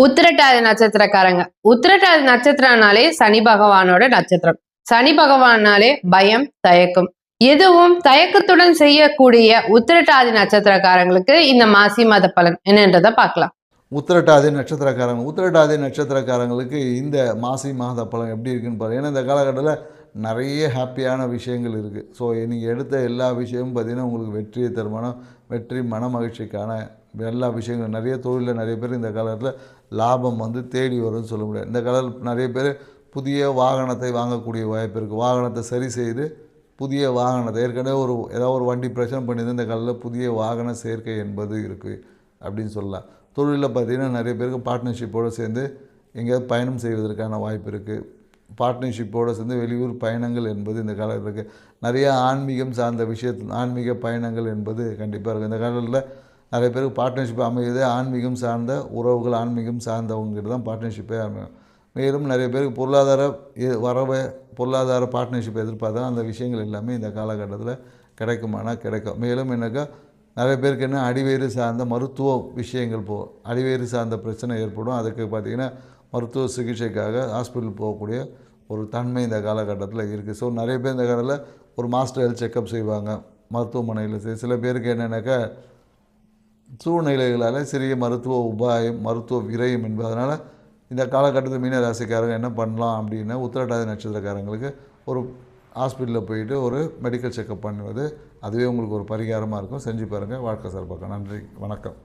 உத்திரட்டாதி நட்சத்திரக்காரங்க. உத்திரட்டாதி நட்சத்திரம்னாலே சனி பகவானோட நட்சத்திரம். சனி பகவானாலே பயம், தயக்கம், எதுவும் தயக்கத்துடன் செய்யக்கூடிய உத்திரட்டாதி நட்சத்திரக்காரங்களுக்கு இந்த மாசி மாத பலன் என்னன்றதை பார்க்கலாம். உத்திரட்டாதி நட்சத்திரக்காரங்களுக்கு இந்த மாசி மாத பலன் எப்படி இருக்குன்னு பாருங்கள். ஏன்னா இந்த காலகட்டத்தில் நிறைய ஹாப்பியான விஷயங்கள் இருக்குது. ஸோ நீங்கள் எடுத்த எல்லா விஷயமும் பார்த்திங்கன்னா உங்களுக்கு வெற்றியை தருமானம், வெற்றி, மன மகிழ்ச்சிக்கான எல்லா விஷயங்களும் நிறைய தொழிலில் நிறைய பேர் இந்த காலத்தில் லாபம் தேடி வரும்னு சொல்ல முடியாது. இந்த காலத்தில் நிறைய பேர் புதிய வாகனத்தை வாங்கக்கூடிய வாய்ப்பு இருக்குது. வாகனத்தை சரி செய்து புதிய வாகனத்தை ஏற்கனவே ஏதாவது ஒரு வண்டி பிரச்சனை பண்ணியிருந்தால் இந்த காலத்தில் புதிய வாகன சேர்க்கை என்பது இருக்குது அப்படின்னு சொல்லலாம். தொழிலில் பார்த்திங்கன்னா நிறைய பேருக்கு பார்ட்னர்ஷிப்போடு சேர்ந்து எங்கேயாவது பயணம் செய்வதற்கான வாய்ப்பு இருக்குது. பார்ட்னர்ஷிப்போடு சேர்ந்து வெளியூர் பயணங்கள் என்பது இந்த காலத்தில் இருக்குது. நிறையா ஆன்மீகம் சார்ந்த ஆன்மீக பயணங்கள் என்பது கண்டிப்பாக இருக்குது. இந்த காலத்தில் நிறைய பேருக்கு பார்ட்னர்ஷிப் அமையுது. ஆன்மீகம் சார்ந்த உறவுகள், ஆன்மீகம் சார்ந்தவங்ககிட்ட தான் பார்ட்னர்ஷிப்பே அமையும். மேலும் நிறைய பேருக்கு பொருளாதார பார்ட்னர்ஷிப் எதிர்பார்த்தா அந்த விஷயங்கள் எல்லாமே இந்த காலகட்டத்தில் கிடைக்கும். மேலும் என்னக்கா நிறைய பேருக்கு என்ன அடிவேறு சார்ந்த மருத்துவ விஷயங்கள் அடிவேறு சார்ந்த பிரச்சனை ஏற்படும். அதுக்கு பார்த்திங்கன்னா மருத்துவ சிகிச்சைக்காக ஹாஸ்பிட்டல் போகக்கூடிய ஒரு தன்மை இந்த காலகட்டத்தில் இருக்குது. ஸோ நிறைய பேர் இந்த காலத்தில் ஒரு மாஸ்டர் ஹெல்த் செக்கப் செய்வாங்க மருத்துவமனையில். சில பேருக்கு என்னென்னாக்கா சூழ்நிலைகளால் சிறிய மருத்துவ உபாயம், மருத்துவ விரயம் என்பதனால் இந்த காலகட்டத்தில் மீன ராசிக்காரங்க என்ன பண்ணலாம் அப்படின்னா, உத்திரட்டாதி நட்சத்திரக்காரங்களுக்கு ஒரு ஹாஸ்பிட்டலில் போயிட்டு ஒரு மெடிக்கல் செக்கப் பண்ணுவது அதுவே உங்களுக்கு ஒரு பரிகாரமாக இருக்கும். செஞ்சு பாருங்கள். வாழ்க்கை சிறப்பாக. நன்றி, வணக்கம்.